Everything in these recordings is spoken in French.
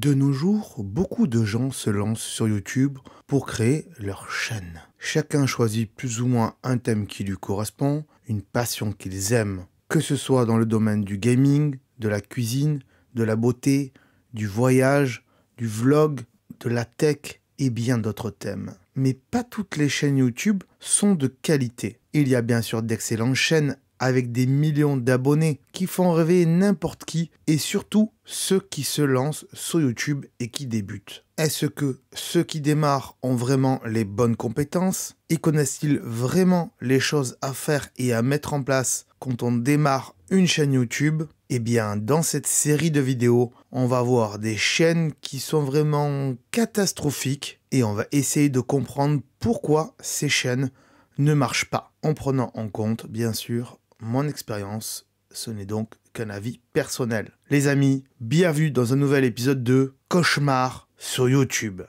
De nos jours, beaucoup de gens se lancent sur YouTube pour créer leur chaîne. Chacun choisit plus ou moins un thème qui lui correspond, une passion qu'ils aiment, que ce soit dans le domaine du gaming, de la cuisine, de la beauté, du voyage, du vlog, de la tech et bien d'autres thèmes. Mais pas toutes les chaînes YouTube sont de qualité. Il y a bien sûr d'excellentes chaînes avec des millions d'abonnés qui font rêver n'importe qui et surtout ceux qui se lancent sur YouTube et qui débutent. Est-ce que ceux qui démarrent ont vraiment les bonnes compétences et connaissent-ils vraiment les choses à faire et à mettre en place quand on démarre une chaîne YouTube? Eh bien, dans cette série de vidéos, on va voir des chaînes qui sont vraiment catastrophiques et on va essayer de comprendre pourquoi ces chaînes ne marchent pas, en prenant en compte, bien sûr, mon expérience. Ce n'est donc qu'un avis personnel. Les amis, bienvenue dans un nouvel épisode de Cauchemar sur YouTube.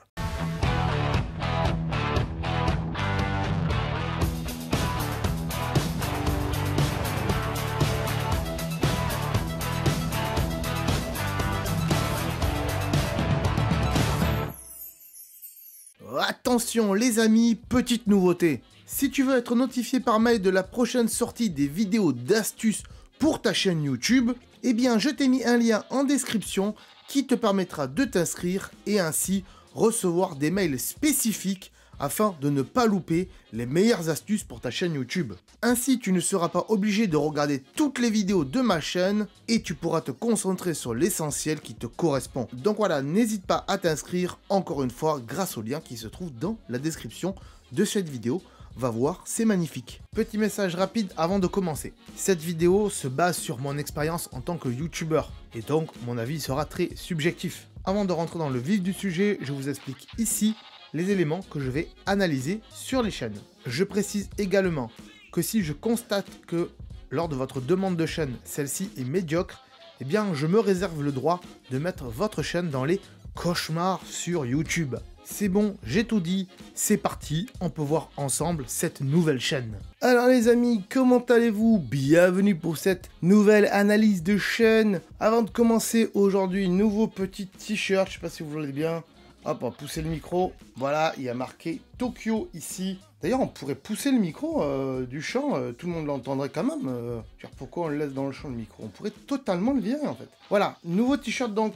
Attention les amis, petite nouveauté. Si tu veux être notifié par mail de la prochaine sortie des vidéos d'astuces pour ta chaîne YouTube, eh bien je t'ai mis un lien en description qui te permettra de t'inscrire et ainsi recevoir des mails spécifiques afin de ne pas louper les meilleures astuces pour ta chaîne YouTube. Ainsi, tu ne seras pas obligé de regarder toutes les vidéos de ma chaîne et tu pourras te concentrer sur l'essentiel qui te correspond. Donc voilà, n'hésite pas à t'inscrire encore une fois grâce au lien qui se trouve dans la description de cette vidéo. Va voir, c'est magnifique. Petit message rapide avant de commencer. Cette vidéo se base sur mon expérience en tant que youtubeur et donc mon avis sera très subjectif. Avant de rentrer dans le vif du sujet, je vous explique ici les éléments que je vais analyser sur les chaînes. Je précise également que si je constate que lors de votre demande de chaîne, celle-ci est médiocre, eh bien je me réserve le droit de mettre votre chaîne dans les cauchemars sur YouTube. C'est bon, j'ai tout dit, c'est parti, on peut voir ensemble cette nouvelle chaîne. Alors les amis, comment allez-vous? Bienvenue pour cette nouvelle analyse de chaîne. Avant de commencer aujourd'hui, nouveau petit t-shirt, je sais pas si vous voulez bien. Hop, on va pousser le micro. Voilà, il y a marqué Tokyo ici. D'ailleurs, on pourrait pousser le micro du champ, tout le monde l'entendrait quand même. Pourquoi on le laisse dans le champ le micro? On pourrait totalement le virer en fait. Voilà, nouveau t-shirt donc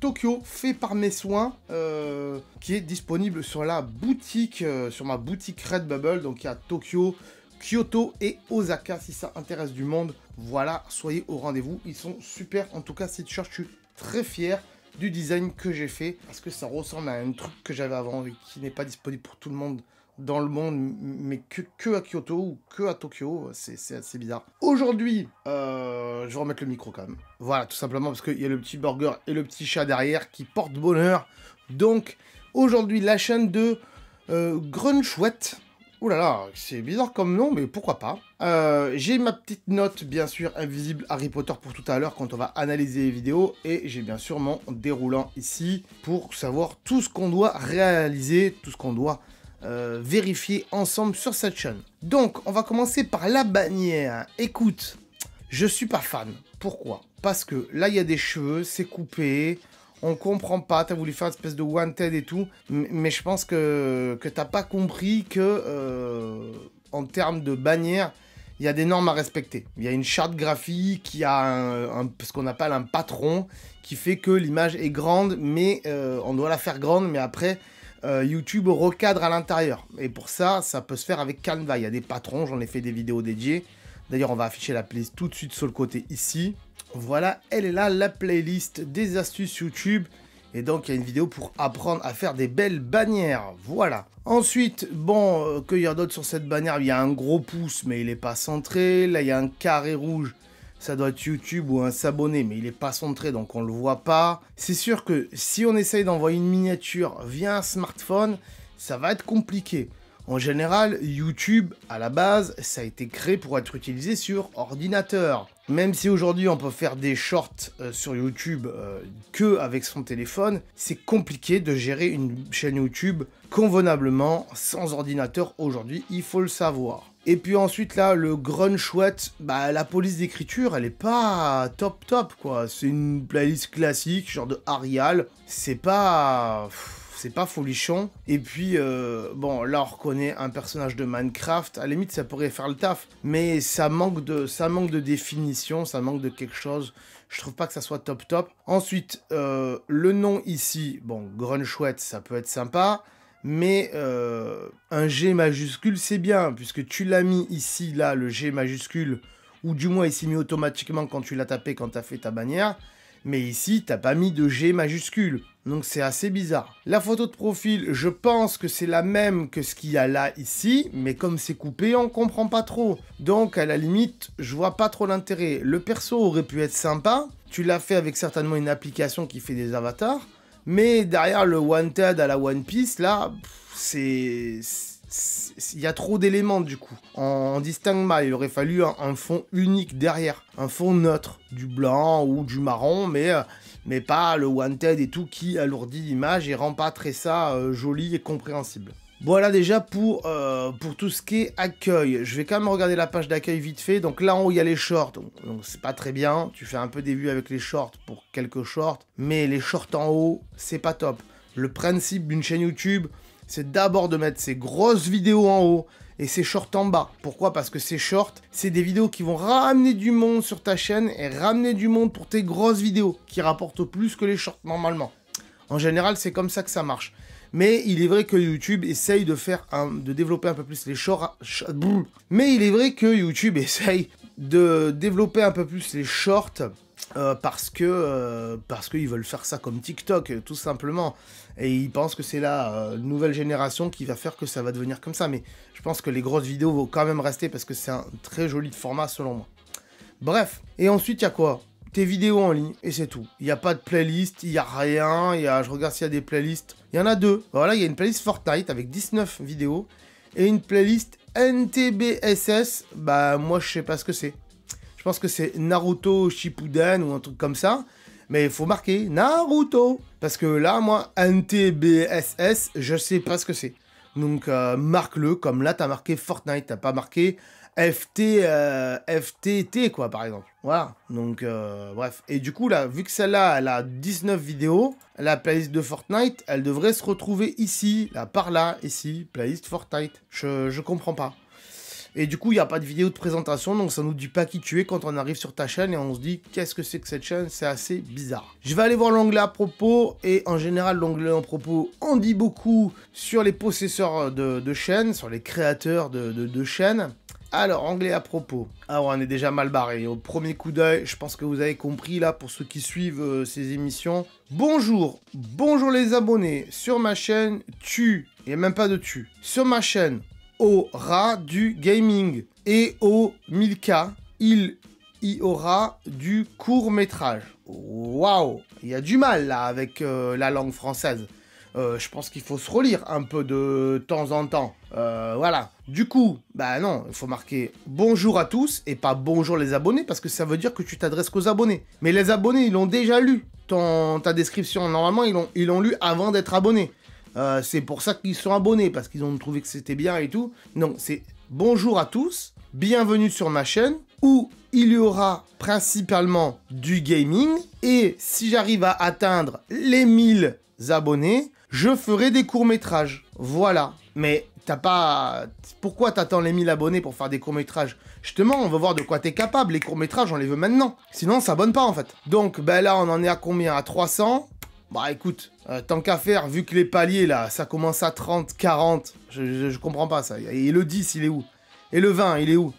Tokyo, fait par mes soins, qui est disponible sur la boutique, sur ma boutique Redbubble. Donc il y a Tokyo, Kyoto et Osaka si ça intéresse du monde. Voilà, soyez au rendez-vous, ils sont super. En tout cas, ces t-shirts, je suis très fier du design que j'ai fait parce que ça ressemble à un truc que j'avais avant et qui n'est pas disponible pour tout le monde dans le monde, mais que à Kyoto ou que à Tokyo, c'est assez bizarre. Aujourd'hui, je vais remettre le micro quand même. Voilà, tout simplement parce qu'il y a le petit burger et le petit chat derrière qui portent bonheur. Donc, aujourd'hui, la chaîne de Grunchouette. Ouh là là, c'est bizarre comme nom, mais pourquoi pas. J'ai ma petite note, bien sûr, invisible Harry Potter pour tout à l'heure quand on va analyser les vidéos. Et j'ai bien sûr mon déroulant ici pour savoir tout ce qu'on doit réaliser, tout ce qu'on doit vérifier ensemble sur cette chaîne. Donc, on va commencer par la bannière. Écoute, je suis pas fan. Pourquoi? Parce que là, il y a des cheveux, c'est coupé. On comprend pas, t'as voulu faire une espèce de wanted et tout, mais je pense que t'as pas compris que en termes de bannière, il y a des normes à respecter. Il y a une charte graphique, il y a ce qu'on appelle un patron qui fait que l'image est grande, mais on doit la faire grande, mais après YouTube recadre à l'intérieur. Et pour ça, ça peut se faire avec Canva. Il y a des patrons, j'en ai fait des vidéos dédiées. D'ailleurs, on va afficher la playlist tout de suite sur le côté ici. Voilà, elle est là, la playlist des astuces YouTube. Et donc, il y a une vidéo pour apprendre à faire des belles bannières. Voilà. Ensuite, bon, qu'il y a d'autres sur cette bannière, il y a un gros pouce, mais il n'est pas centré. Là, il y a un carré rouge. Ça doit être YouTube ou un s'abonner, mais il n'est pas centré, donc on ne le voit pas. C'est sûr que si on essaye d'envoyer une miniature via un smartphone, ça va être compliqué. En général, YouTube, à la base, ça a été créé pour être utilisé sur ordinateur. Même si aujourd'hui on peut faire des shorts sur YouTube que avec son téléphone, c'est compliqué de gérer une chaîne YouTube convenablement sans ordinateur aujourd'hui, il faut le savoir. Et puis ensuite, là, le Grun chouette, bah, la police d'écriture, elle est pas top, quoi. C'est une playlist classique, genre de Arial. C'est pas folichon. Et puis, bon, là, on reconnaît un personnage de Minecraft. À la limite, ça pourrait faire le taf. Mais ça manque de définition, ça manque de quelque chose. Je trouve pas que ça soit top. Ensuite, le nom ici, bon, Grun chouette, ça peut être sympa. Mais un G majuscule, c'est bien, puisque tu l'as mis ici, là, le G majuscule, ou du moins il s'est mis automatiquement quand tu l'as tapé, quand tu as fait ta bannière. Mais ici, t'as pas mis de G majuscule, donc c'est assez bizarre. La photo de profil, je pense que c'est la même que ce qu'il y a là, ici, mais comme c'est coupé, on comprend pas trop. Donc, à la limite, je vois pas trop l'intérêt. Le perso aurait pu être sympa, tu l'as fait avec certainement une application qui fait des avatars, mais derrière le Wanted à la One Piece, là, il y a trop d'éléments du coup. On distingue mal, il aurait fallu un fond unique derrière. Un fond neutre, du blanc ou du marron, mais pas le Wanted et tout qui alourdit l'image et rend pas très ça joli et compréhensible. Voilà déjà pour tout ce qui est accueil. Je vais quand même regarder la page d'accueil vite fait. Donc là en haut il y a les shorts, donc c'est pas très bien. Tu fais un peu des vues avec les shorts pour quelques shorts, mais les shorts en haut, c'est pas top. Le principe d'une chaîne YouTube, c'est d'abord de mettre ces grosses vidéos en haut et ces shorts en bas. Pourquoi? Parce que ces shorts, c'est des vidéos qui vont ramener du monde sur ta chaîne et ramener du monde pour tes grosses vidéos qui rapportent plus que les shorts normalement. En général, c'est comme ça que ça marche. Mais il est vrai que YouTube essaye de développer un peu plus les shorts. Mais il est vrai que YouTube essaye de développer un peu plus les shorts parce qu'ils veulent faire ça comme TikTok, tout simplement. Et ils pensent que c'est la nouvelle génération qui va faire que ça va devenir comme ça. Mais je pense que les grosses vidéos vont quand même rester parce que c'est un très joli format selon moi. Bref. Et ensuite, il y a quoi? Tes vidéos en ligne, et c'est tout. Il n'y a pas de playlist, il n'y a rien, je regarde s'il y a des playlists. Il y en a deux. Voilà, il y a une playlist Fortnite avec 19 vidéos, et une playlist NTBSS, bah moi je sais pas ce que c'est. Je pense que c'est Naruto Shippuden ou un truc comme ça, mais il faut marquer Naruto. Parce que là, moi, NTBSS, je sais pas ce que c'est. Donc marque-le, comme là t'as marqué Fortnite, t'as pas marqué FTT quoi par exemple. Voilà, donc bref. Et du coup là, vu que celle-là elle a 19 vidéos, la playlist de Fortnite, elle devrait se retrouver ici, là par là, ici, playlist Fortnite. Je comprends pas. Et du coup, il n'y a pas de vidéo de présentation, donc ça nous dit pas qui tu es quand on arrive sur ta chaîne et on se dit qu'est-ce que c'est que cette chaîne, c'est assez bizarre. Je vais aller voir l'onglet à propos, et en général, l'onglet à propos en dit beaucoup sur les possesseurs de chaînes, sur les créateurs de chaînes. Alors, onglet à propos. Ah ouais, on est déjà mal barré. Au premier coup d'œil, je pense que vous avez compris là, pour ceux qui suivent ces émissions. Bonjour les abonnés. Sur ma chaîne, il n'y a même pas de tu. Sur ma chaîne, aura du gaming. Et au 1000K, il y aura du court-métrage. Waouh, il y a du mal là avec la langue française. Je pense qu'il faut se relire un peu de temps en temps. Voilà. Du coup, bah non, il faut marquer bonjour à tous et pas bonjour les abonnés parce que ça veut dire que tu t'adresses qu'aux abonnés. Mais les abonnés, ils l'ont déjà lu, ta description. Normalement, ils l'ont lu avant d'être abonnés. C'est pour ça qu'ils sont abonnés, parce qu'ils ont trouvé que c'était bien et tout. Non, c'est bonjour à tous, bienvenue sur ma chaîne, où il y aura principalement du gaming. Et si j'arrive à atteindre les 1000 abonnés, je ferai des courts-métrages. Voilà. Mais t'as pas... Pourquoi t'attends les 1000 abonnés pour faire des courts-métrages? Justement, on va voir de quoi t'es capable. Les courts-métrages, on les veut maintenant. Sinon, ça s'abonne pas, en fait. Donc, ben là, on en est à combien? À 300. Bah, écoute, tant qu'à faire, vu que les paliers, là, ça commence à 30, 40. Je comprends pas, ça. Et le 10, il est où? Et le 20, il est où?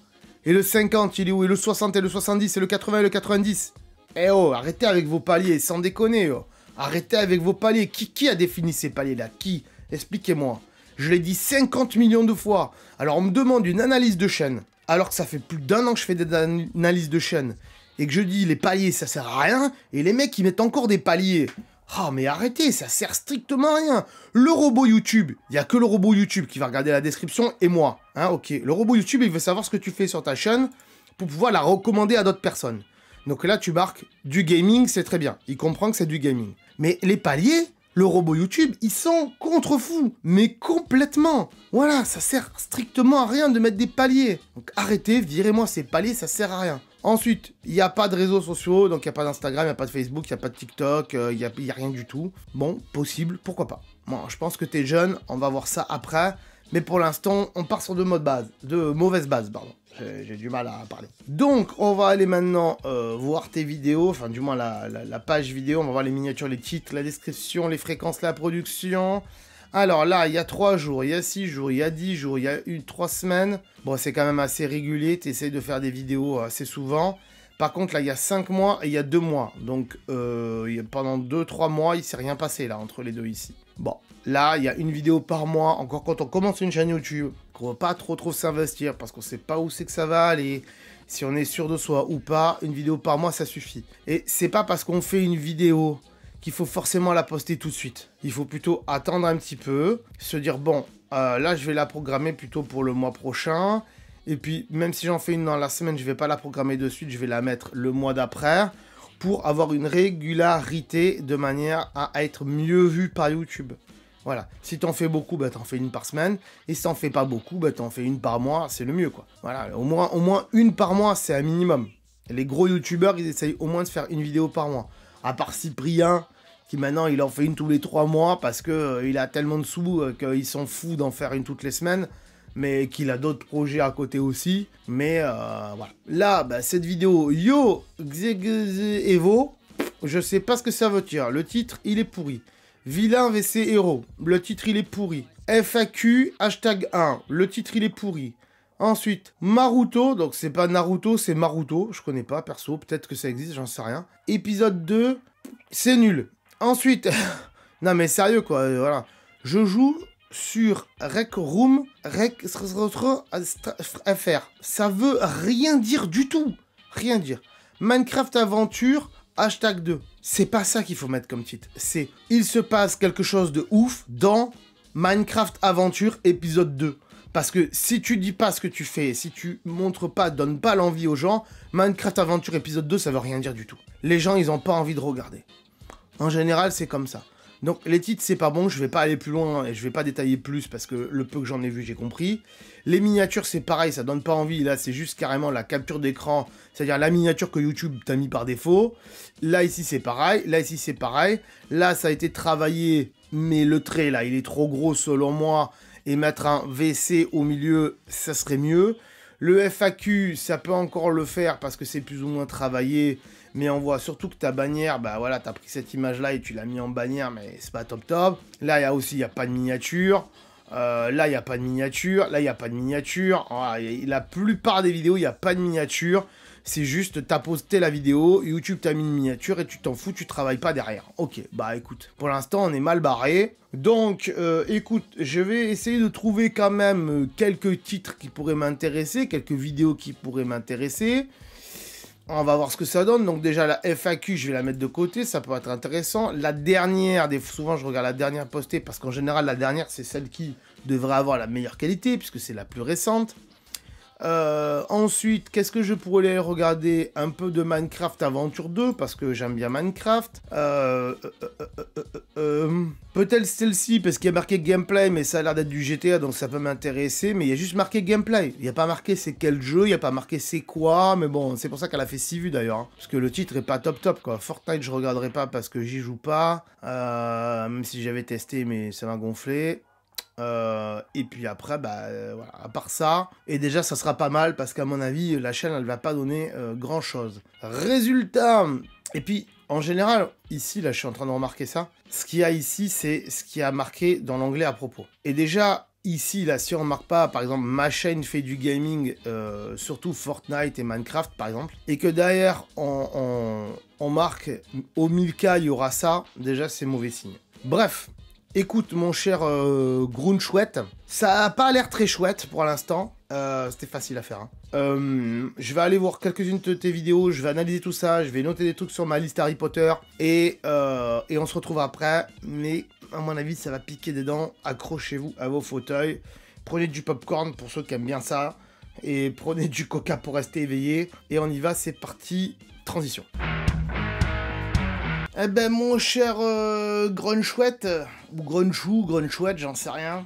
Et le 50, il est où? Et le 60 et le 70, et le 80 et le 90. Eh oh, arrêtez avec vos paliers, sans déconner, oh. Arrêtez avec vos paliers. Qui a défini ces paliers-là? Qui? Expliquez-moi. Je l'ai dit 50 millions de fois. Alors, on me demande une analyse de chaîne, alors que ça fait plus d'1 an que je fais des analyses de chaîne, et que je dis les paliers, ça sert à rien, et les mecs, ils mettent encore des paliers. Ah, mais arrêtez, ça sert strictement à rien. Le robot YouTube, il n'y a que le robot YouTube qui va regarder la description, et moi. Hein, ok. Le robot YouTube, il veut savoir ce que tu fais sur ta chaîne, pour pouvoir la recommander à d'autres personnes. Donc là, tu marques du gaming, c'est très bien. Il comprend que c'est du gaming. Mais les paliers, Le robot YouTube, ils sont contre-fous, mais complètement. Voilà, ça sert strictement à rien de mettre des paliers. Donc arrêtez, virez-moi ces paliers, ça sert à rien. Ensuite, il n'y a pas de réseaux sociaux, donc il n'y a pas d'Instagram, il n'y a pas de Facebook, il n'y a pas de TikTok, il n'y a rien du tout. Bon, possible, pourquoi pas. Bon, je pense que t'es jeune, on va voir ça après. Mais pour l'instant, on part sur de mauvaises bases, pardon. J'ai du mal à parler. Donc, on va aller maintenant voir tes vidéos, enfin du moins la page vidéo. On va voir les miniatures, les titres, la description, les fréquences, la production. Alors là, il y a 3 jours, il y a 6 jours, il y a 10 jours, il y a 3 semaines. Bon, c'est quand même assez régulier, tu essayes de faire des vidéos assez souvent. Par contre, là, il y a 5 mois et il y a 2 mois. Donc, pendant 2-3 mois, il s'est rien passé, là, entre les deux ici. Bon, là, il y a une vidéo par mois. Encore quand on commence une chaîne YouTube, qu'on va pas trop s'investir parce qu'on sait pas où c'est que ça va aller, si on est sûr de soi ou pas, une vidéo par mois, ça suffit. Et c'est pas parce qu'on fait une vidéo qu'il faut forcément la poster tout de suite. Il faut plutôt attendre un petit peu, se dire, bon, là, je vais la programmer plutôt pour le mois prochain. Et puis, même si j'en fais une dans la semaine, je vais pas la programmer de suite, je vais la mettre le mois d'après pour avoir une régularité de manière à être mieux vu par YouTube. Voilà. Si t'en fais beaucoup, bah t'en fais une par semaine. Et si t'en fais pas beaucoup, bah t'en fais une par mois, c'est le mieux, quoi. Voilà. Au moins une par mois, c'est un minimum. Les gros YouTubeurs, ils essayent au moins de faire une vidéo par mois. À part Cyprien, qui maintenant, il en fait une tous les 3 mois parce que il a tellement de sous qu'il s'en fout d'en faire une toutes les semaines. Mais qu'il a d'autres projets à côté aussi. Mais voilà. Là, bah, cette vidéo, Yo Evo, je sais pas ce que ça veut dire. Le titre, il est pourri. Vilain VC Héros, le titre, il est pourri. FAQ, hashtag 1, le titre, il est pourri. Ensuite, Maruto, donc c'est pas Naruto, c'est Maruto. Je connais pas, perso, peut-être que ça existe, j'en sais rien. Épisode 2, c'est nul. Ensuite, non mais sérieux quoi, voilà. Je joue sur Rec Room, FR. Ça veut rien dire du tout. Rien dire. Minecraft Aventure, hashtag 2. C'est pas ça qu'il faut mettre comme titre. C'est « Il se passe quelque chose de ouf dans Minecraft Aventure épisode 2 ». Parce que si tu dis pas ce que tu fais, si tu montres pas, donnes pas l'envie aux gens, Minecraft Aventure épisode 2, ça veut rien dire du tout. Les gens, ils ont pas envie de regarder. En général, c'est comme ça. Donc les titres c'est pas bon, je vais pas aller plus loin et je vais pas détailler plus parce que le peu que j'en ai vu j'ai compris. Les miniatures c'est pareil, ça donne pas envie, là c'est juste carrément la capture d'écran, c'est-à-dire la miniature que YouTube t'a mis par défaut. Là ici c'est pareil, là ici c'est pareil, là ça a été travaillé mais le trait là il est trop gros selon moi et mettre un VC au milieu ça serait mieux. Le FAQ ça peut encore le faire parce que c'est plus ou moins travaillé. Mais on voit surtout que ta bannière, bah voilà, t'as pris cette image-là et tu l'as mis en bannière, mais c'est pas top top. Là, il y a pas de miniature. Là, il n'y a pas de miniature. Là, il n'y a pas de miniature. Voilà, la plupart des vidéos, il n'y a pas de miniature. C'est juste, t'as posté la vidéo, YouTube t'a mis une miniature et tu t'en fous, tu travailles pas derrière. Ok, bah écoute, pour l'instant, on est mal barré. Donc, écoute, je vais essayer de trouver quand même quelques titres qui pourraient m'intéresser, quelques vidéos qui pourraient m'intéresser. On va voir ce que ça donne. Donc déjà, la FAQ, je vais la mettre de côté. Ça peut être intéressant. La dernière, souvent, je regarde la dernière postée parce qu'en général, la dernière, c'est celle qui devrait avoir la meilleure qualité puisque c'est la plus récente. Ensuite, qu'est-ce que je pourrais aller regarder? Un peu de Minecraft Aventure 2 parce que j'aime bien Minecraft. Peut-être celle-ci parce qu'il y a marqué gameplay mais ça a l'air d'être du GTA donc ça peut m'intéresser. Mais il y a juste marqué gameplay. Il n'y a pas marqué c'est quel jeu, il n'y a pas marqué c'est quoi. Mais bon, c'est pour ça qu'elle a fait 6 vues d'ailleurs. Hein, parce que le titre est pas top top quoi. Fortnite je regarderai pas parce que j'y joue pas. Même si j'avais testé mais ça m'a gonflé. Et puis après, bah voilà, à part ça, et déjà ça sera pas mal parce qu'à mon avis, la chaîne elle va pas donner grand chose. Résultat, et puis en général, ici là je suis en train de remarquer ça, ce qu'il y a ici c'est ce qui a marqué dans l'onglet à propos. Et déjà, ici là, si on remarque pas, par exemple, ma chaîne fait du gaming, surtout Fortnite et Minecraft par exemple, et que derrière on marque au 1000K il y aura ça, déjà c'est mauvais signe. Bref. Écoute, mon cher Groon Chouette, ça a pas l'air très chouette pour l'instant. C'était facile à faire. Hein. Je vais aller voir quelques-unes de tes vidéos, je vais analyser tout ça, je vais noter des trucs sur ma liste Harry Potter. Et on se retrouve après. Mais à mon avis, ça va piquer des dents. Accrochez-vous à vos fauteuils. Prenez du popcorn pour ceux qui aiment bien ça. Et prenez du coca pour rester éveillé. Et on y va, c'est parti. Transition. Eh ben mon cher Grunchouette, ou Grunchou, Grunchouette, j'en sais rien,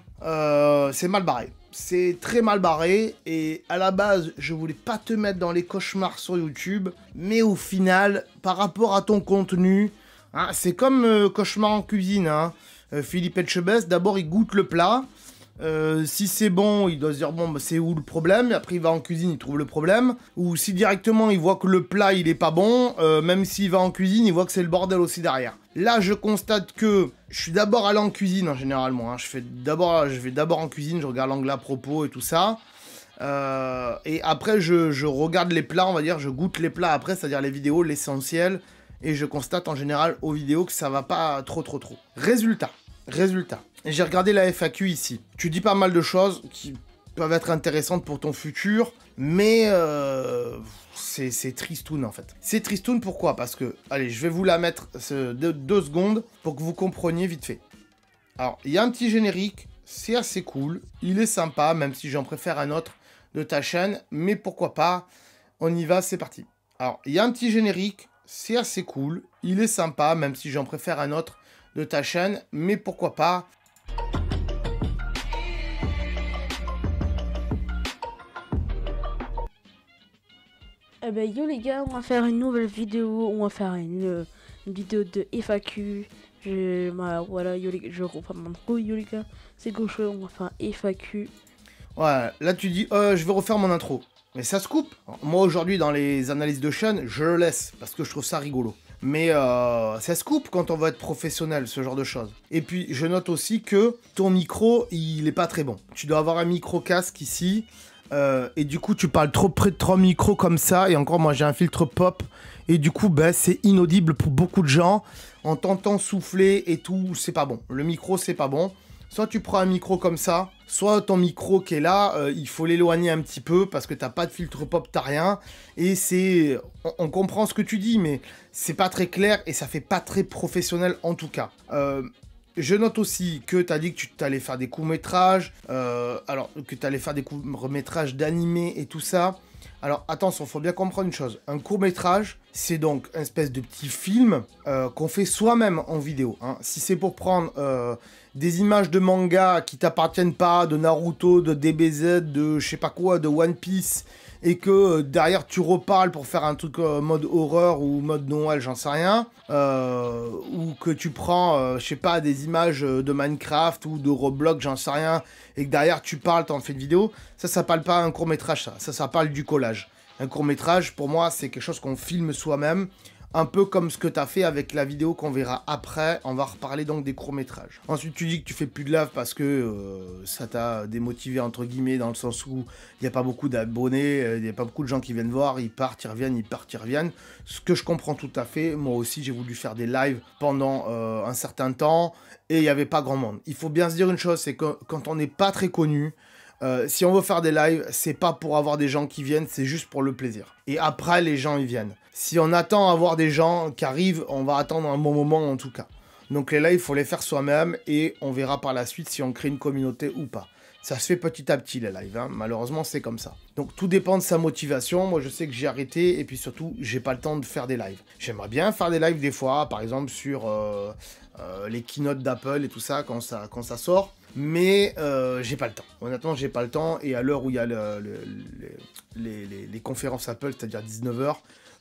c'est mal barré. C'est très mal barré, et à la base, je voulais pas te mettre dans les cauchemars sur YouTube, mais au final, par rapport à ton contenu, hein, c'est comme cauchemar en cuisine, hein. Philippe Etchebest, d'abord il goûte le plat, si c'est bon, il doit se dire bon bah, c'est où le problème, et après il va en cuisine, il trouve le problème, ou si directement il voit que le plat il est pas bon, même s'il va en cuisine, il voit que c'est le bordel aussi derrière. Là je constate que je suis d'abord allé en cuisine hein, généralement, hein. Je vais d'abord en cuisine, je regarde l'angle à propos et tout ça, et après je regarde les plats, on va dire, je goûte les plats après, c'est-à-dire les vidéos, l'essentiel, et je constate en général aux vidéos que ça va pas trop. Résultat. J'ai regardé la FAQ ici. Tu dis pas mal de choses qui peuvent être intéressantes pour ton futur, mais c'est tristoun en fait. C'est tristoun pourquoi? Parce que, allez, je vais vous la mettre 2 secondes pour que vous compreniez vite fait. Alors, il y a un petit générique, c'est assez cool, il est sympa, même si j'en préfère un autre de ta chaîne, mais pourquoi pas, on y va, c'est parti. Alors, il y a un petit générique, c'est assez cool, il est sympa, même si j'en préfère un autre de ta chaîne, mais pourquoi pas. Eh ben yo les gars, on va faire une nouvelle vidéo, on va faire une vidéo de FAQ. Voilà, je reprends mon intro, yo les gars, c'est gauche, on va faire un FAQ. Ouais, là tu dis, je vais refaire mon intro. Mais ça se coupe. Moi aujourd'hui dans les analyses de chaîne, je le laisse, parce que je trouve ça rigolo. Mais ça se coupe quand on va être professionnel, ce genre de choses. Et puis, je note aussi que ton micro, il est pas très bon. Tu dois avoir un micro casque ici. Et du coup, tu parles trop près de 3 micros comme ça. Et encore, moi, j'ai un filtre pop. Et du coup, ben, c'est inaudible pour beaucoup de gens. On t'entend souffler et tout, c'est pas bon. Le micro, c'est pas bon. Soit tu prends un micro comme ça, soit ton micro qui est là, il faut l'éloigner un petit peu parce que t'as pas de filtre pop, t'as rien. Et c'est... On comprend ce que tu dis, mais c'est pas très clair et ça fait pas très professionnel en tout cas. Je note aussi que tu as dit que tu allais faire des courts-métrages, alors que tu allais faire des courts-métrages d'animé et tout ça. Alors attention, il faut bien comprendre une chose. Un court-métrage, c'est donc une espèce de petit film qu'on fait soi-même en vidéo. Hein. Si c'est pour prendre des images de manga qui t'appartiennent pas, de Naruto, de DBZ, de je sais pas quoi, de One Piece, et que derrière tu reparles pour faire un truc mode horreur ou mode Noël, j'en sais rien, ou que tu prends, je sais pas, des images de Minecraft ou de Roblox, j'en sais rien, et que derrière tu parles, t'en fais une vidéo, ça parle pas un court-métrage, ça parle du collage. Un court-métrage, pour moi, c'est quelque chose qu'on filme soi-même, un peu comme ce que tu as fait avec la vidéo qu'on verra après. On va reparler donc des courts-métrages. Ensuite, tu dis que tu fais plus de live parce que ça t'a démotivé, entre guillemets, dans le sens où il n'y a pas beaucoup d'abonnés, il n'y a pas beaucoup de gens qui viennent voir, ils partent, ils reviennent, ils partent, ils reviennent. Ce que je comprends tout à fait. Moi aussi, j'ai voulu faire des lives pendant un certain temps et il n'y avait pas grand monde. Il faut bien se dire une chose, c'est que quand on n'est pas très connu, si on veut faire des lives, c'est pas pour avoir des gens qui viennent, c'est juste pour le plaisir. Et après, les gens, ils viennent. Si on attend à avoir des gens qui arrivent, on va attendre un bon moment en tout cas. Donc les lives, il faut les faire soi-même et on verra par la suite si on crée une communauté ou pas. Ça se fait petit à petit les lives, hein. Malheureusement c'est comme ça. Donc tout dépend de sa motivation. Moi je sais que j'ai arrêté et puis surtout j'ai pas le temps de faire des lives. J'aimerais bien faire des lives des fois, par exemple sur les keynotes d'Apple et tout ça quand ça sort. Mais j'ai pas le temps. Honnêtement, j'ai pas le temps. Et à l'heure où il y a les conférences Apple, c'est-à-dire 19h,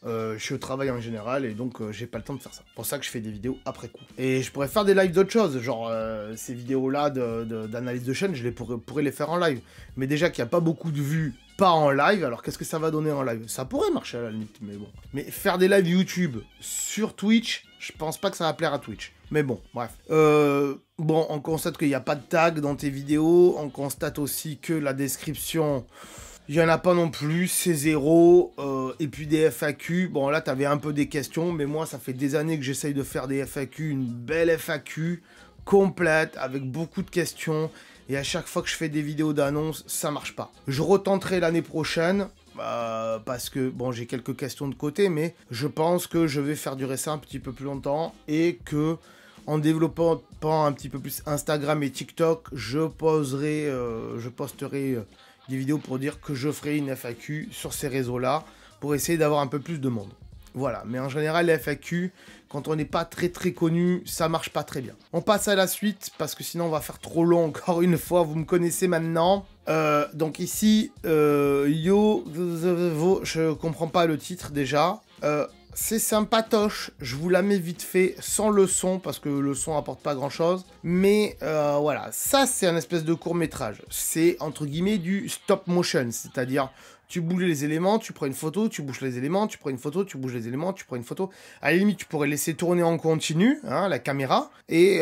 je suis au travail en général et donc j'ai pas le temps de faire ça. C'est pour ça que je fais des vidéos après coup. Et je pourrais faire des lives d'autres choses, genre ces vidéos-là d'analyse de chaîne, je pourrais les faire en live. Mais déjà qu'il n'y a pas beaucoup de vues, pas en live, alors qu'est-ce que ça va donner en live? Ça pourrait marcher à la limite, mais bon. Mais faire des lives YouTube sur Twitch, je pense pas que ça va plaire à Twitch. Mais bon, bref. Bon, on constate qu'il n'y a pas de tag dans tes vidéos. On constate aussi que la description, il n'y en a pas non plus. C'est 0. Et puis des FAQ. Bon, là, tu avais un peu des questions. Mais moi, ça fait des années que j'essaye de faire des FAQ. Une belle FAQ complète avec beaucoup de questions. Et à chaque fois que je fais des vidéos d'annonce, ça marche pas. Je retenterai l'année prochaine. Parce que, bon, j'ai quelques questions de côté, mais je pense que je vais faire durer ça un petit peu plus longtemps et que, en développant un petit peu plus Instagram et TikTok, je posterai des vidéos pour dire que je ferai une FAQ sur ces réseaux-là pour essayer d'avoir un peu plus de monde. Voilà, mais en général, les FAQ, quand on n'est pas très connu, ça marche pas très bien. On passe à la suite, parce que sinon on va faire trop long encore une fois, vous me connaissez maintenant. Donc ici, je comprends pas le titre déjà. C'est sympatoche, je vous la mets vite fait, sans le son, parce que le son apporte pas grand chose. Mais voilà, ça c'est un espèce de court métrage. C'est entre guillemets du stop motion, c'est-à-dire tu bouges les éléments, tu prends une photo, tu bouges les éléments, tu prends une photo, tu bouges les éléments, tu prends une photo. À la limite, tu pourrais laisser tourner en continu, hein, la caméra, et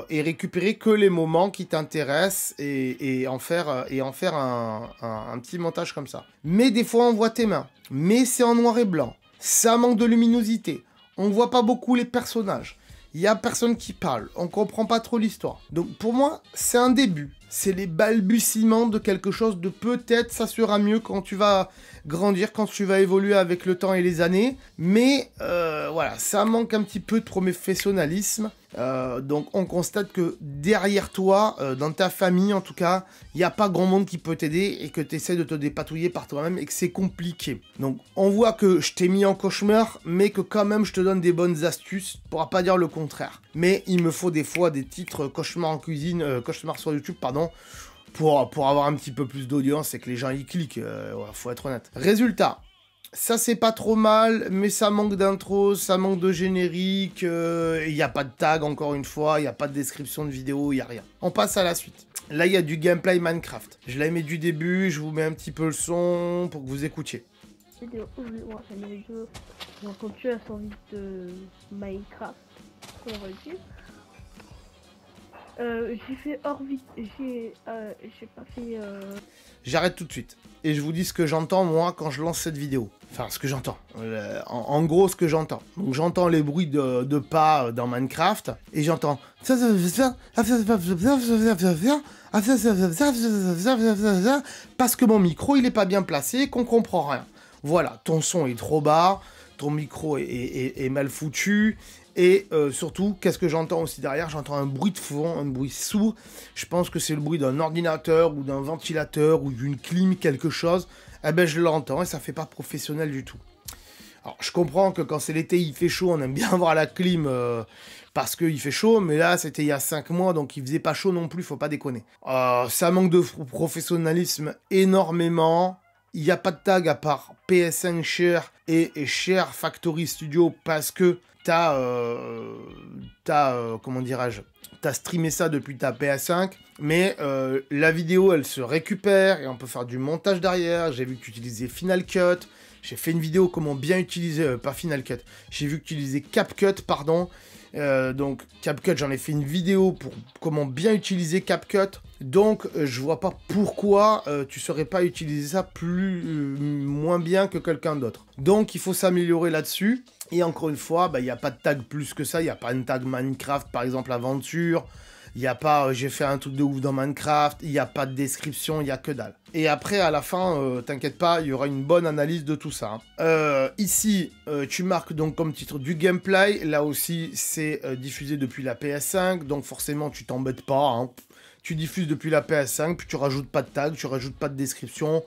récupérer que les moments qui t'intéressent et en faire un petit montage comme ça. Mais des fois, on voit tes mains. Mais c'est en noir et blanc. Ça manque de luminosité. On voit pas beaucoup les personnages. Il y a personne qui parle. On comprend pas trop l'histoire. Donc pour moi, c'est un début. C'est les balbutiements de quelque chose de peut-être ça sera mieux quand tu vas grandir, quand tu vas évoluer avec le temps et les années. Mais voilà, ça manque un petit peu de professionnalisme. Donc on constate que derrière toi, dans ta famille en tout cas, il n'y a pas grand monde qui peut t'aider et que tu essaies de te dépatouiller par toi-même et que c'est compliqué. Donc on voit que je t'ai mis en cauchemar, mais que quand même je te donne des bonnes astuces, on pourra pas dire le contraire. Mais il me faut des fois des titres cauchemar en cuisine, cauchemar sur YouTube, pardon, pour avoir un petit peu plus d'audience et que les gens y cliquent, ouais, faut être honnête. Résultat. Ça c'est pas trop mal, mais ça manque d'intro, ça manque de générique, il n'y a pas de tag encore une fois, il n'y a pas de description de vidéo, il n'y a rien. On passe à la suite. Là il y a du gameplay Minecraft. Je l'ai mis du début, je vous mets un petit peu le son pour que vous écoutiez. Donc quand tu as envie de Minecraft, on va le dire. J'ai fait hors vite, j'ai pas fait... J'arrête tout de suite. Et je vous dis ce que j'entends moi quand je lance cette vidéo. Enfin, ce que j'entends. En gros, ce que j'entends. Donc j'entends les bruits de pas dans Minecraft. Et j'entends... Parce que mon micro, il est pas bien placé et qu'on comprend rien. Voilà, ton son est trop bas, ton micro est mal foutu. Et surtout, qu'est-ce que j'entends aussi derrière? J'entends un bruit de fond, un bruit sourd. Je pense que c'est le bruit d'un ordinateur ou d'un ventilateur ou d'une clim, quelque chose. Eh ben, je l'entends et ça fait pas professionnel du tout. Alors, je comprends que quand c'est l'été, il fait chaud, on aime bien avoir la clim parce qu'il fait chaud. Mais là, c'était il y a 5 mois, donc il faisait pas chaud non plus, faut pas déconner. Ça manque de professionnalisme énormément. Il n'y a pas de tag à part PS5 Share et Share Factory Studio parce que comment dirais-je, t'as streamé ça depuis ta PS5, mais la vidéo elle se récupère et on peut faire du montage derrière. J'ai vu que tu utilisais Final Cut, j'ai fait une vidéo comment bien utiliser, pas Final Cut, j'ai vu que tu utilisais CapCut, pardon. Donc CapCut, j'en ai fait une vidéo pour comment bien utiliser CapCut. Donc je vois pas pourquoi tu saurais pas utiliser ça moins bien que quelqu'un d'autre. Donc il faut s'améliorer là-dessus. Et encore une fois, il n'y a pas de tag plus que ça. Il n'y a pas une tag Minecraft, par exemple, aventure. Il n'y a pas j'ai fait un truc de ouf dans Minecraft. Il n'y a pas de description, il n'y a que dalle. Et après, à la fin, t'inquiète pas, il y aura une bonne analyse de tout ça. Ici, tu marques donc comme titre du gameplay. Là aussi, c'est diffusé depuis la PS5. Donc forcément, tu t'embêtes pas. Hein. Tu diffuses depuis la PS5, puis tu rajoutes pas de tag, tu rajoutes pas de description.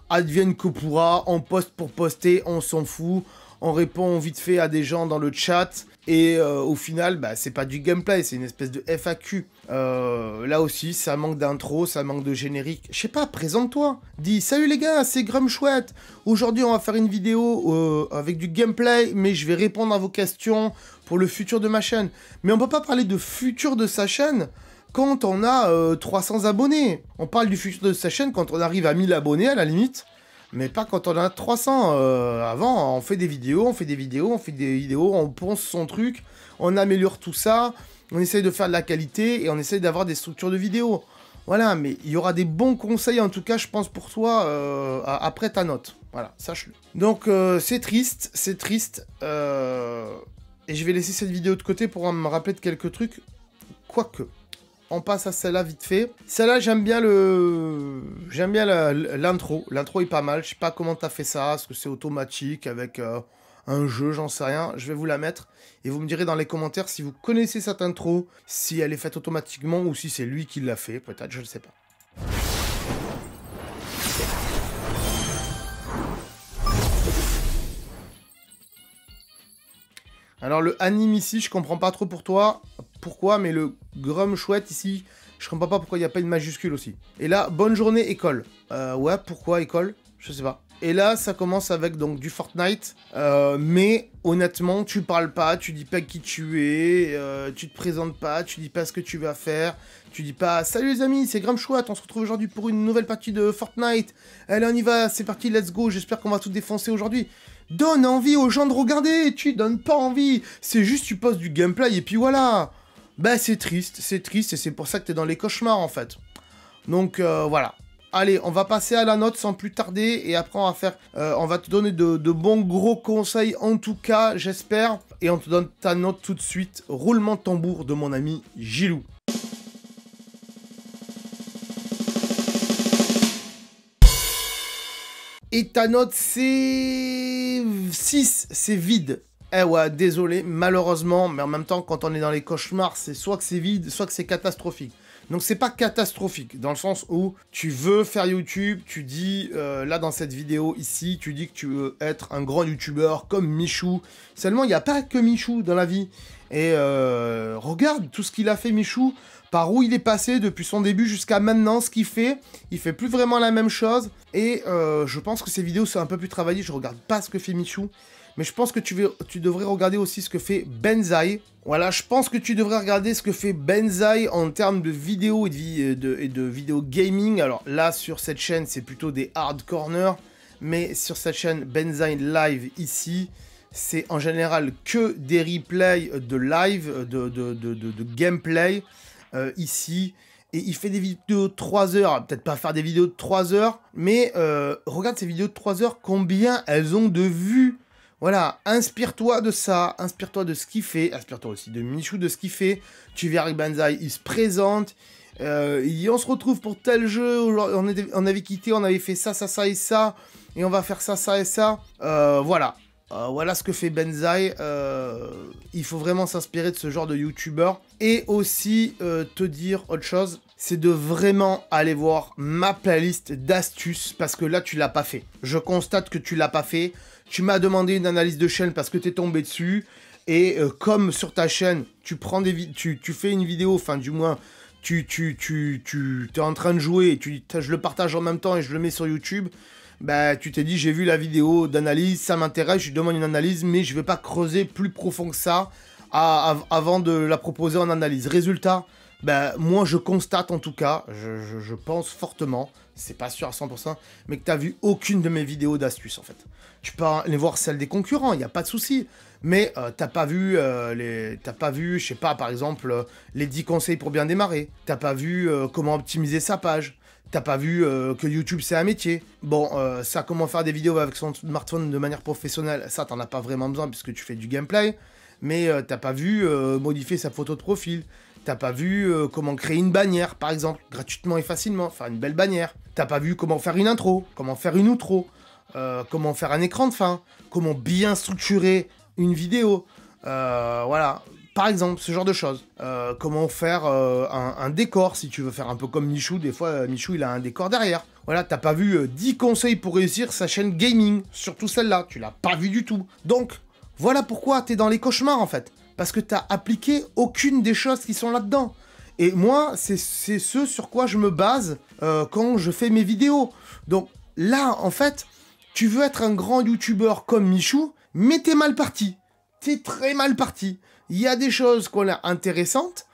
Advienne que pourra, on poste pour poster, on s'en fout. On répond vite fait à des gens dans le chat. Et au final, c'est pas du gameplay, c'est une espèce de FAQ. Là aussi, ça manque d'intro, ça manque de générique. Je sais pas, présente-toi. Dis, salut les gars, c'est Grum Chouette. Aujourd'hui, on va faire une vidéo avec du gameplay, mais je vais répondre à vos questions pour le futur de ma chaîne. Mais on peut pas parler de futur de sa chaîne quand on a 300 abonnés. On parle du futur de sa chaîne quand on arrive à 1000 abonnés à la limite. Mais pas quand on a 300. Avant, on fait des vidéos, on ponce son truc, on améliore tout ça, on essaye de faire de la qualité et on essaye d'avoir des structures de vidéos. Voilà, mais il y aura des bons conseils, en tout cas, je pense, pour toi, après ta note. Voilà, sache-le. Donc, c'est triste, et je vais laisser cette vidéo de côté pour me rappeler de quelques trucs, quoique. On passe à celle-là vite fait. Celle-là, j'aime bien l'intro. L'intro est pas mal. Je sais pas comment t'as fait ça. Est-ce que c'est automatique avec un jeu, j'en sais rien. Je vais vous la mettre. Et vous me direz dans les commentaires si vous connaissez cette intro, si elle est faite automatiquement ou si c'est lui qui l'a fait. Peut-être, je ne sais pas. Alors le anime ici, je comprends pas trop pourquoi, mais le Grum chouette ici, je comprends pas pourquoi il n'y a pas une majuscule aussi. Et là, bonne journée école. Ouais, pourquoi école? Je sais pas. Et là, ça commence avec donc du Fortnite, mais honnêtement, tu parles pas, tu dis pas qui tu es, tu te présentes pas, tu dis pas ce que tu vas faire, tu dis pas « Salut les amis, c'est Grum chouette, on se retrouve aujourd'hui pour une nouvelle partie de Fortnite. Allez, on y va, c'est parti, let's go, j'espère qu'on va tout défoncer aujourd'hui. » Donne envie aux gens de regarder, tu donnes pas envie, c'est juste tu postes du gameplay et puis voilà. Bah c'est triste et c'est pour ça que t'es dans les cauchemars en fait. Donc voilà. Allez, on va passer à la note sans plus tarder et après on va te donner de bons gros conseils en tout cas, j'espère. Et on te donne ta note tout de suite. Roulement de tambour de mon ami Gilou. Et ta note c'est 6, c'est vide. Eh ouais, désolé, malheureusement, mais en même temps, quand on est dans les cauchemars, c'est soit que c'est vide, soit que c'est catastrophique. Donc c'est pas catastrophique, dans le sens où tu veux faire YouTube, tu dis, là dans cette vidéo ici, tu dis que tu veux être un grand YouTubeur comme Michou. Seulement, il n'y a pas que Michou dans la vie. Et regarde tout ce qu'il a fait Michou, par où il est passé depuis son début jusqu'à maintenant, ce qu'il fait. Il fait plus vraiment la même chose. Et je pense que ces vidéos sont un peu plus travaillées, je regarde pas ce que fait Michou. Mais je pense que tu devrais regarder aussi ce que fait Benzaï. Voilà, je pense que tu devrais regarder ce que fait Benzaï en termes de vidéos et de vidéos gaming. Alors là, sur cette chaîne, c'est plutôt des hard corners. Mais sur cette chaîne Benzaï Live ici, c'est en général que des replays de live, de gameplay ici. Et il fait des vidéos de 3 heures, peut-être pas faire des vidéos de 3 heures, mais regarde ces vidéos de 3 heures, combien elles ont de vues. Voilà, inspire-toi de ça, inspire-toi de ce qu'il fait, inspire-toi aussi de Michou, de ce qu'il fait. Tu verras que Benzaï, il se présente, il dit on se retrouve pour tel jeu, on avait quitté, on avait fait ça, ça, ça et ça, et on va faire ça, ça et ça. Voilà. Voilà ce que fait Benzaï. Il faut vraiment s'inspirer de ce genre de youtubeur. Et aussi te dire autre chose, c'est de vraiment aller voir ma playlist d'astuces, parce que là tu l'as pas fait. Je constate que tu l'as pas fait. Tu m'as demandé une analyse de chaîne parce que tu es tombé dessus. Et comme sur ta chaîne, tu fais une vidéo, enfin du moins, tu es en train de jouer et je le partage en même temps et je le mets sur YouTube. Bah, tu t'es dit, j'ai vu la vidéo d'analyse, ça m'intéresse, je lui demande une analyse, mais je vais pas creuser plus profond que ça avant de la proposer en analyse. Résultat, bah, moi je constate en tout cas, je pense fortement, c'est pas sûr à 100%, mais que t'as vu aucune de mes vidéos d'astuces en fait. Tu peux aller voir celle des concurrents, il n'y a pas de souci. Mais t'as pas vu, je sais pas, par exemple, les 10 conseils pour bien démarrer. T'as pas vu comment optimiser sa page. T'as pas vu que YouTube c'est un métier. Bon, ça, comment faire des vidéos avec son smartphone de manière professionnelle, ça t'en as pas vraiment besoin puisque tu fais du gameplay. Mais t'as pas vu modifier sa photo de profil. T'as pas vu comment créer une bannière, par exemple, gratuitement et facilement, faire une belle bannière. T'as pas vu comment faire une intro, comment faire une outro, comment faire un écran de fin, comment bien structurer une vidéo. Voilà. Par exemple, ce genre de choses. Comment faire un décor, si tu veux faire un peu comme Michou. Des fois, Michou, il a un décor derrière. Voilà, t'as pas vu 10 conseils pour réussir sa chaîne gaming. Surtout celle-là, tu l'as pas vu du tout. Donc, voilà pourquoi t'es dans les cauchemars, en fait. Parce que t'as appliqué aucune des choses qui sont là-dedans. Et moi, c'est ce sur quoi je me base quand je fais mes vidéos. Donc, là, en fait, tu veux être un grand youtubeur comme Michou, mais t'es mal parti. T'es très mal parti. Il y a des choses qu'on a intéressantes,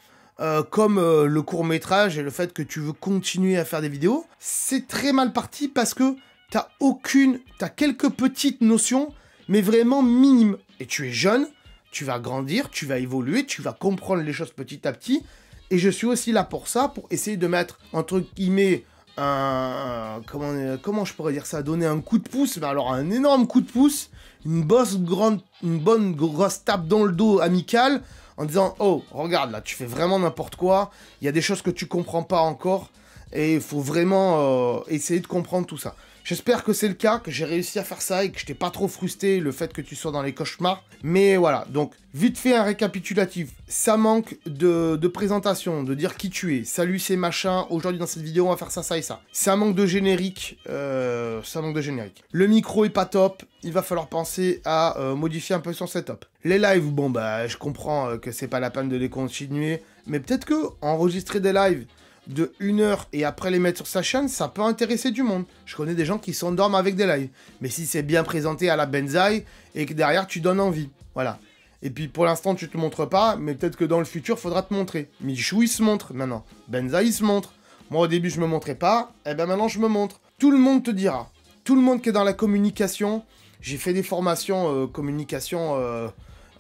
comme le court-métrage et le fait que tu veux continuer à faire des vidéos. C'est très mal parti parce que t'as quelques petites notions, mais vraiment minimes. Et tu es jeune, tu vas grandir, tu vas évoluer, tu vas comprendre les choses petit à petit. Et je suis aussi là pour ça, pour essayer de mettre, entre guillemets, comment je pourrais dire ça, donner un coup de pouce, mais alors un énorme coup de pouce, une bonne grosse tape dans le dos amicale, en disant, oh, regarde là, tu fais vraiment n'importe quoi, il y a des choses que tu comprends pas encore, et il faut vraiment essayer de comprendre tout ça. J'espère que c'est le cas, que j'ai réussi à faire ça et que je t'ai pas trop frustré le fait que tu sois dans les cauchemars. Mais voilà, donc vite fait un récapitulatif. Ça manque de présentation, de dire qui tu es. Salut, c'est machin. Aujourd'hui dans cette vidéo, on va faire ça, ça et ça. Ça manque de générique. Le micro est pas top. Il va falloir penser à modifier un peu son setup. Les lives, bon bah je comprends que c'est pas la peine de les continuer. Mais peut-être que enregistrer des lives de 1 heure et après les mettre sur sa chaîne, ça peut intéresser du monde. Je connais des gens qui s'endorment avec des lives. Mais si c'est bien présenté à la Benzaï et que derrière tu donnes envie. Voilà. Et puis pour l'instant tu te montres pas, mais peut-être que dans le futur faudra te montrer. Michou il se montre maintenant. Benzaï il se montre. Moi au début je me montrais pas, et ben maintenant je me montre. Tout le monde te dira. Tout le monde qui est dans la communication. J'ai fait des formations communication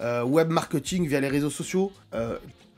web marketing via les réseaux sociaux.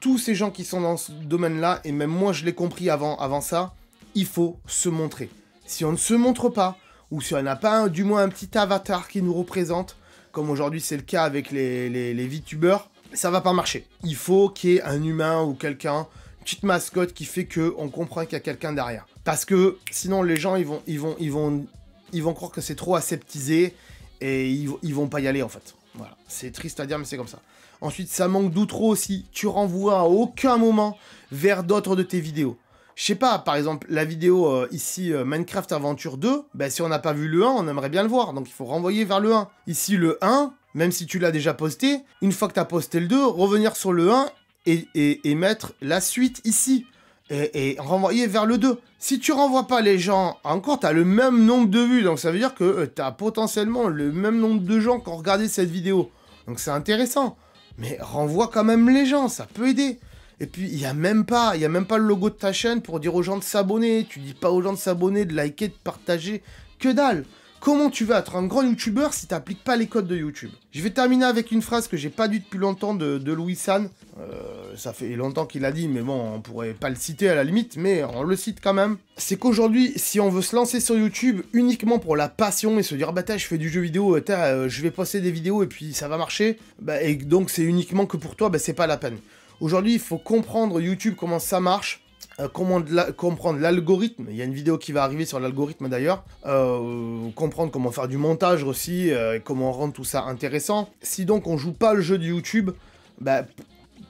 Tous ces gens qui sont dans ce domaine-là, et même moi je l'ai compris avant ça, il faut se montrer. Si on ne se montre pas, ou si on n'a pas du moins un petit avatar qui nous représente, comme aujourd'hui c'est le cas avec les VTubers, ça va pas marcher. Il faut qu'il y ait un humain ou quelqu'un, une petite mascotte qui fait qu'on comprend qu'il y a quelqu'un derrière. Parce que sinon les gens ils vont croire que c'est trop aseptisé et ils vont pas y aller en fait. Voilà, c'est triste à dire mais c'est comme ça. Ensuite, ça manque d'outro aussi. Tu renvoies à aucun moment vers d'autres de tes vidéos. Je sais pas, par exemple, la vidéo ici, Minecraft Aventure 2, ben, si on n'a pas vu le 1, on aimerait bien le voir. Donc, il faut renvoyer vers le 1. Ici, le 1, même si tu l'as déjà posté, une fois que tu as posté le 2, revenir sur le 1 et mettre la suite ici. Et renvoyer vers le 2. Si tu renvoies pas les gens, encore, tu as le même nombre de vues. Donc, ça veut dire que tu as potentiellement le même nombre de gens qui ont regardé cette vidéo. Donc, c'est intéressant. Mais renvoie quand même les gens, ça peut aider. Et puis, il n'y a même pas le logo de ta chaîne pour dire aux gens de s'abonner. Tu dis pas aux gens de s'abonner, de liker, de partager. Que dalle. Comment tu vas être un grand youtubeur si tu n'appliques pas les codes de YouTube? Je vais terminer avec une phrase que j'ai pas dit depuis longtemps de Louis San. Ça fait longtemps qu'il a dit, mais bon, on pourrait pas le citer à la limite, mais on le cite quand même. C'est qu'aujourd'hui, si on veut se lancer sur YouTube uniquement pour la passion et se dire, bah je fais du jeu vidéo, je vais poster des vidéos et puis ça va marcher, bah, et donc c'est uniquement que pour toi, bah c'est pas la peine. Aujourd'hui, il faut comprendre YouTube, comment ça marche. Comprendre l'algorithme, il y a une vidéo qui va arriver sur l'algorithme d'ailleurs, comprendre comment faire du montage aussi, comment rendre tout ça intéressant. Si donc on joue pas le jeu de YouTube, bah,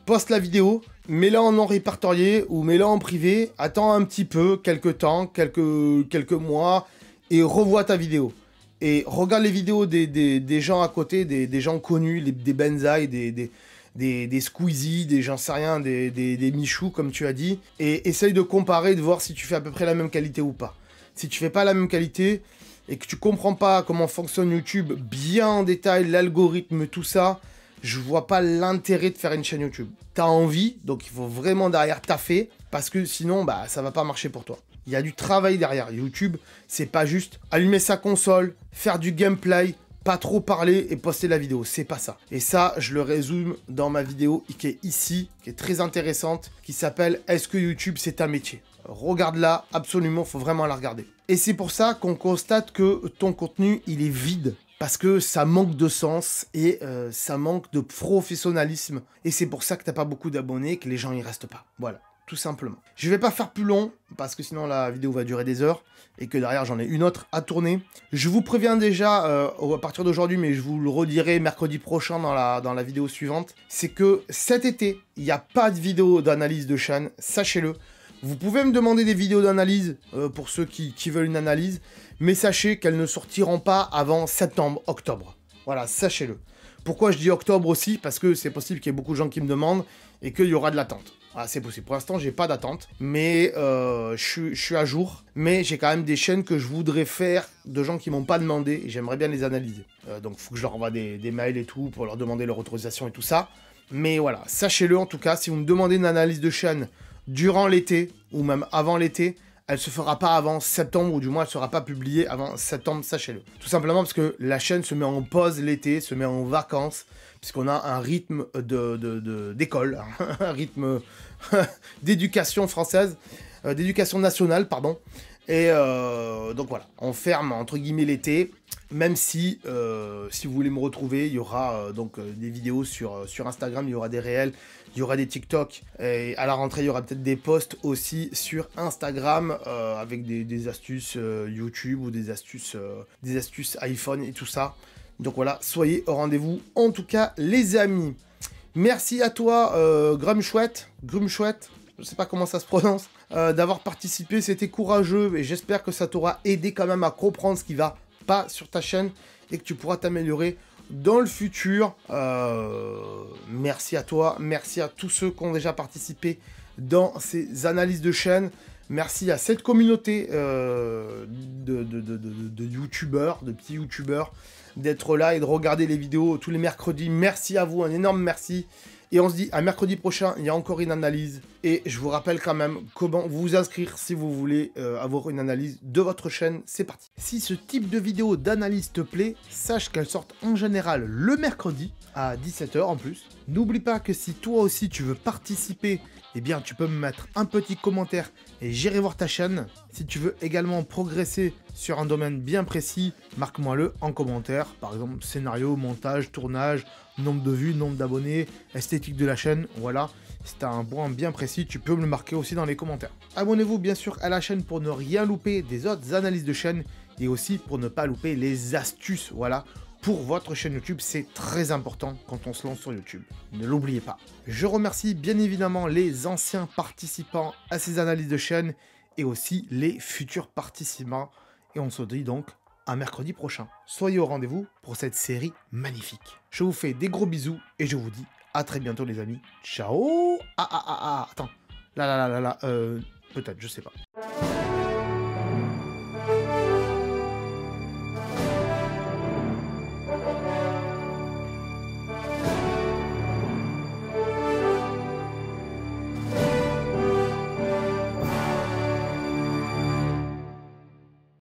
poste la vidéo, mets-la en non répertorié ou mets-la en privé, attends un petit peu, quelques temps, quelques mois, et revois ta vidéo. Et regarde les vidéos des gens à côté, des gens connus, des Benzaï, des Squeezie, des j'en sais rien, des Michou, comme tu as dit, et essaye de comparer, de voir si tu fais à peu près la même qualité ou pas. Si tu fais pas la même qualité, et que tu comprends pas comment fonctionne YouTube bien en détail, l'algorithme, tout ça, je vois pas l'intérêt de faire une chaîne YouTube. T'as envie, donc il faut vraiment derrière taffer, parce que sinon, bah, ça va pas marcher pour toi. Il y a du travail derrière. YouTube, c'est pas juste allumer sa console, faire du gameplay, pas trop parler et poster la vidéo, c'est pas ça. Et ça, je le résume dans ma vidéo qui est ici, qui est très intéressante, qui s'appelle « Est-ce que YouTube c'est un métier ?» Regarde-la, absolument, faut vraiment la regarder. Et c'est pour ça qu'on constate que ton contenu, il est vide. Parce que ça manque de sens et ça manque de professionnalisme. Et c'est pour ça que t'as pas beaucoup d'abonnés, que les gens y restent pas. Voilà. Tout simplement. Je vais pas faire plus long, parce que sinon la vidéo va durer des heures, et que derrière j'en ai une autre à tourner. Je vous préviens déjà, à partir d'aujourd'hui, mais je vous le redirai mercredi prochain dans la vidéo suivante, c'est que cet été, il n'y a pas de vidéo d'analyse de chaîne, sachez-le. Vous pouvez me demander des vidéos d'analyse, pour ceux qui veulent une analyse, mais sachez qu'elles ne sortiront pas avant septembre, octobre. Voilà, sachez-le. Pourquoi je dis octobre aussi? Parce que c'est possible qu'il y ait beaucoup de gens qui me demandent, et qu'il y aura de l'attente. Ah, c'est possible. Pour l'instant, j'ai pas d'attente, mais je suis à jour. Mais j'ai quand même des chaînes que je voudrais faire de gens qui m'ont pas demandé et j'aimerais bien les analyser. Donc, il faut que je leur envoie des mails et tout pour leur demander leur autorisation et tout ça. Mais voilà, sachez-le en tout cas, si vous me demandez une analyse de chaîne durant l'été ou même avant l'été, elle se fera pas avant septembre, ou du moins elle sera pas publiée avant septembre, sachez-le. Tout simplement parce que la chaîne se met en pause l'été, se met en vacances, puisqu'on a un rythme d'école, un rythme d'éducation française, d'éducation nationale, pardon. Et donc voilà, on ferme entre guillemets l'été, même si si vous voulez me retrouver, il y aura donc des vidéos sur Instagram, il y aura des réels, il y aura des TikTok, et à la rentrée il y aura peut-être des posts aussi sur Instagram avec des astuces YouTube ou des astuces iPhone et tout ça. Donc voilà, soyez au rendez-vous en tout cas les amis. Merci à toi Grumchouette, je sais pas comment ça se prononce, d'avoir participé, c'était courageux et j'espère que ça t'aura aidé quand même à comprendre ce qui va pas sur ta chaîne et que tu pourras t'améliorer dans le futur. Merci à toi, merci à tous ceux qui ont déjà participé dans ces analyses de chaîne. Merci à cette communauté de youtubeurs, de petits youtubeurs, d'être là et de regarder les vidéos tous les mercredis. Merci à vous, un énorme merci. Et on se dit à mercredi prochain, il y a encore une analyse. Et je vous rappelle quand même comment vous inscrire si vous voulez avoir une analyse de votre chaîne. C'est parti. Si ce type de vidéo d'analyse te plaît, sache qu'elles sortent en général le mercredi à 17 h en plus. N'oublie pas que si toi aussi tu veux participer, eh bien tu peux me mettre un petit commentaire et j'irai voir ta chaîne. Si tu veux également progresser sur un domaine bien précis, marque-moi-le en commentaire. Par exemple, scénario, montage, tournage, nombre de vues, nombre d'abonnés, esthétique de la chaîne, voilà. Si tu as un point bien précis, tu peux me le marquer aussi dans les commentaires. Abonnez-vous bien sûr à la chaîne pour ne rien louper des autres analyses de chaîne et aussi pour ne pas louper les astuces, voilà. Pour votre chaîne YouTube, c'est très important quand on se lance sur YouTube. Ne l'oubliez pas. Je remercie bien évidemment les anciens participants à ces analyses de chaîne et aussi les futurs participants. Et on se dit donc à mercredi prochain. Soyez au rendez-vous pour cette série magnifique. Je vous fais des gros bisous et je vous dis à très bientôt les amis. Ciao. Attends. Là, peut-être, je sais pas.